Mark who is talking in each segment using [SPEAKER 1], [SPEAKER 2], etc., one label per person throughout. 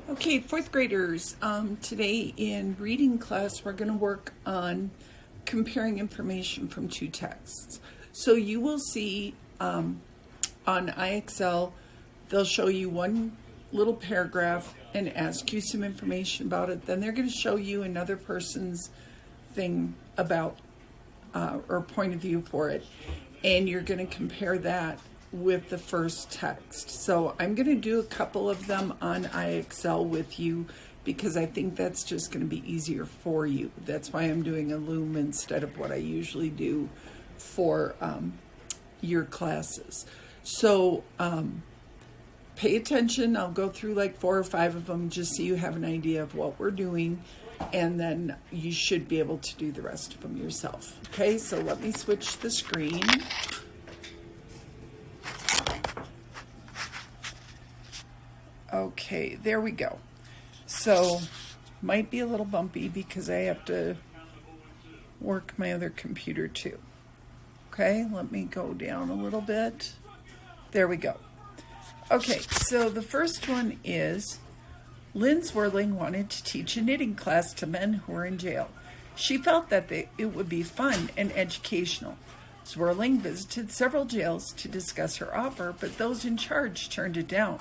[SPEAKER 1] Okay, fourth graders, today in reading class, we're going to work on comparing information from two texts. So you will see on IXL, they'll show you one little paragraph and ask you some information about it. Then they're going to show you another person's thing about or point of view for it. And you're going to compare that with the first text. So I'm going to do a couple of them on IXL with you because I think that's just going to be easier for you. That's why I'm doing a Loom instead of what I usually do for your classes. So pay attention. I'll go through like 4 or 5 of them just so you have an idea of what we're doing, and then you should be able to do the rest of them yourself. Okay, so let me switch the screen. Okay, there we go. So, might be a little bumpy because I have to work my other computer too. Okay, let me go down a little bit. There we go. Okay, so the first one is, Lynn Swirling wanted to teach a knitting class to men who were in jail. She felt that it would be fun and educational. Swirling visited several jails to discuss her offer, but those in charge turned it down.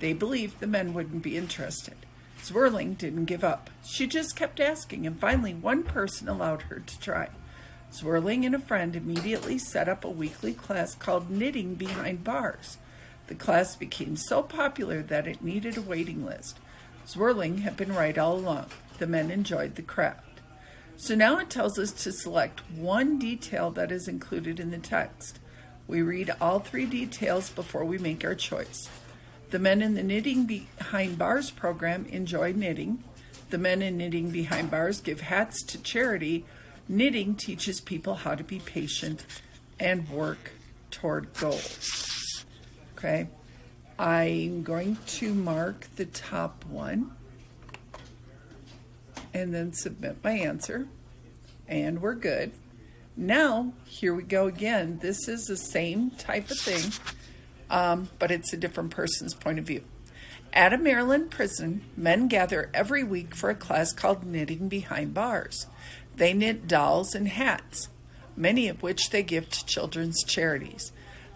[SPEAKER 1] They believed the men wouldn't be interested. Swirling didn't give up. She just kept asking, and finally one person allowed her to try. Swirling and a friend immediately set up a weekly class called Knitting Behind Bars. The class became so popular that it needed a waiting list. Swirling had been right all along. The men enjoyed the craft. So now it tells us to select one detail that is included in the text. We read all 3 details before we make our choice. The men in the Knitting Behind Bars program enjoy knitting. The men in Knitting Behind Bars give hats to charity. Knitting teaches people how to be patient and work toward goals. Okay, I'm going to mark the top one and then submit my answer. And we're good. Now, here we go again. This is the same type of thing. But it's a different person's point of view. At a Maryland prison, men gather every week for a class called Knitting Behind Bars. They knit dolls and hats, many of which they give to children's charities.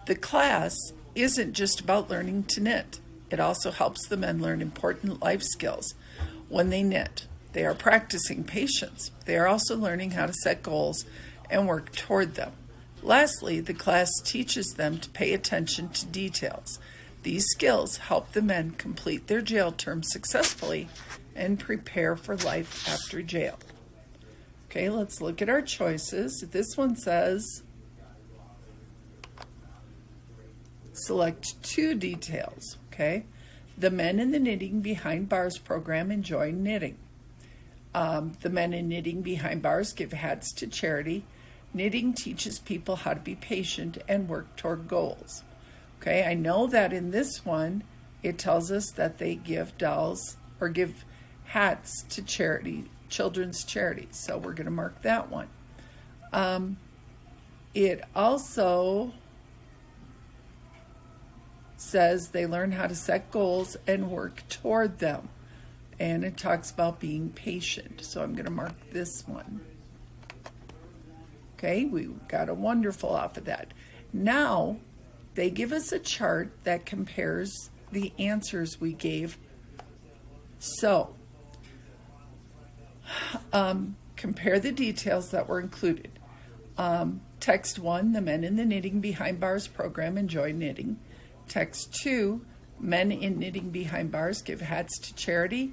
[SPEAKER 1] The class isn't just about learning to knit. It also helps the men learn important life skills. When they knit, they are practicing patience. They are also learning how to set goals and work toward them. Lastly, the class teaches them to pay attention to details. These skills help the men complete their jail term successfully and prepare for life after jail. Okay, let's look at our choices. This one says, select 2 details. Okay, the men in the Knitting Behind Bars program enjoy knitting. The men in Knitting Behind Bars give hats to charity. Knitting teaches people how to be patient and work toward goals. Okay, I know that in this one, it tells us that they give dolls or give hats to charity, children's charities. So we're going to mark that one. It also says they learn how to set goals and work toward them. And it talks about being patient. So I'm going to mark this one. Okay, we got a wonderful off of that. Now, they give us a chart that compares the answers we gave. So, compare the details that were included. Text 1, the men in the Knitting Behind Bars program enjoy knitting. Text 2, men in Knitting Behind Bars give hats to charity.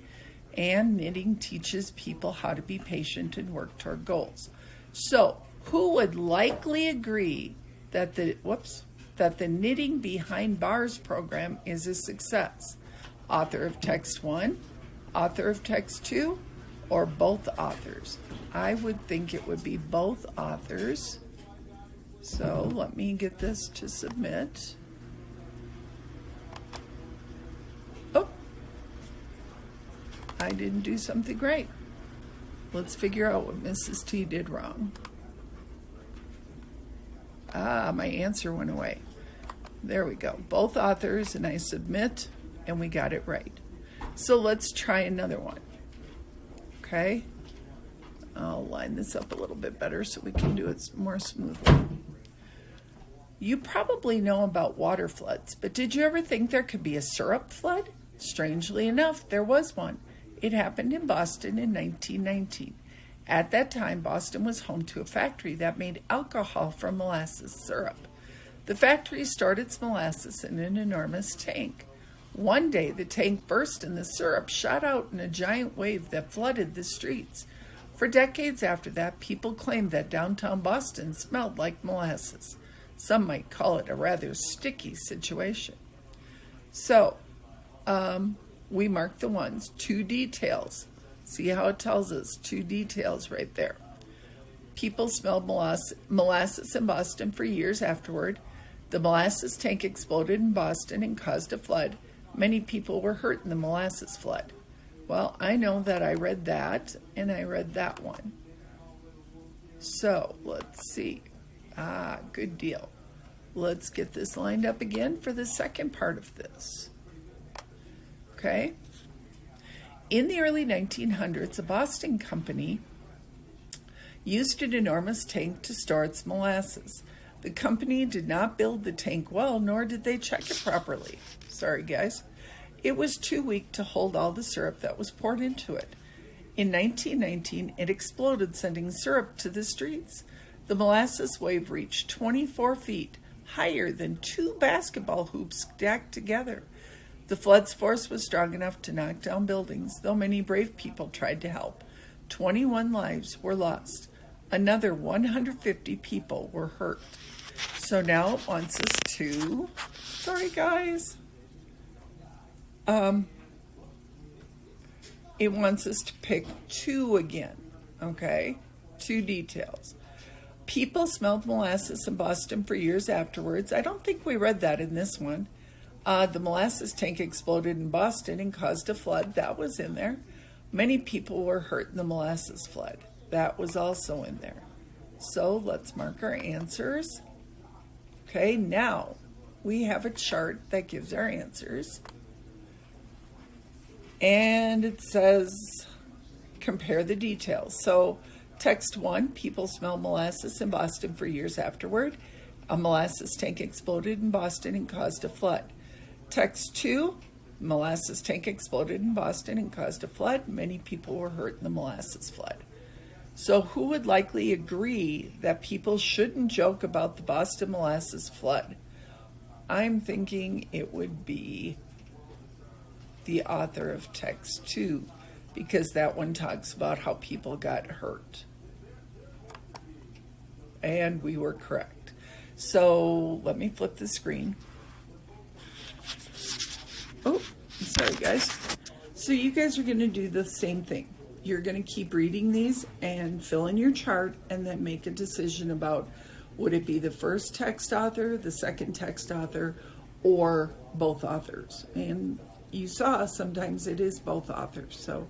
[SPEAKER 1] And knitting teaches people how to be patient and work toward goals. So, who would likely agree that the Knitting Behind Bars program is a success? Author of text 1, author of text 2, or both authors? I would think it would be both authors. So let me get this to submit. Oh, I didn't do something right. Let's figure out what Mrs. T did wrong. My answer went away. There we go. Both authors, and I submit, and we got it right. So let's try another one. Okay? I'll line this up a little bit better so we can do it more smoothly. You probably know about water floods, but did you ever think there could be a syrup flood? Strangely enough, there was one. It happened in Boston in 1919. At that time, Boston was home to a factory that made alcohol from molasses syrup. The factory stored its molasses in an enormous tank. One day, the tank burst and the syrup shot out in a giant wave that flooded the streets. For decades after that, people claimed that downtown Boston smelled like molasses. Some might call it a rather sticky situation. So, we marked the ones. 2 details. See how it tells us? 2 details right there. People smelled molasses in Boston for years afterward. The molasses tank exploded in Boston and caused a flood. Many people were hurt in the molasses flood. Well, I know that I read that, and I read that one. So, let's see. Good deal. Let's get this lined up again for the second part of this. Okay? In the early 1900s, a Boston company used an enormous tank to store its molasses. The company did not build the tank well, nor did they check it properly. Sorry, guys. It was too weak to hold all the syrup that was poured into it. In 1919, it exploded, sending syrup to the streets. The molasses wave reached 24 feet, higher than 2 basketball hoops stacked together. The flood's force was strong enough to knock down buildings, though many brave people tried to help. 21 lives were lost. Another 150 people were hurt. So now it wants us to, sorry guys, it wants us to pick 2 again, okay? 2 details. People smelled molasses in Boston for years afterwards. I don't think we read that in this one. The molasses tank exploded in Boston and caused a flood. That was in there. Many people were hurt in the molasses flood. That was also in there. So let's mark our answers. Okay, now we have a chart that gives our answers. And it says, compare the details. So text 1, people smelled molasses in Boston for years afterward. A molasses tank exploded in Boston and caused a flood. Text 2, molasses tank exploded in Boston and caused a flood. Many people were hurt in the molasses flood. So who would likely agree that people shouldn't joke about the Boston molasses flood? I'm thinking it would be the author of text 2, because that one talks about how people got hurt. And we were correct. So let me flip the screen. Oh, sorry guys. So you guys are going to do the same thing. You're going to keep reading these and fill in your chart and then make a decision about would it be the first text author, the second text author, or both authors. And you saw sometimes it is both authors. So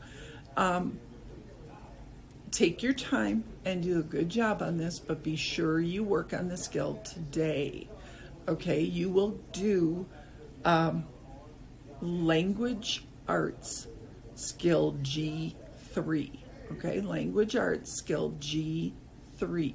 [SPEAKER 1] take your time and do a good job on this, but be sure you work on the skill today. Okay, you will do language arts skill G3. Okay, language arts skill G3.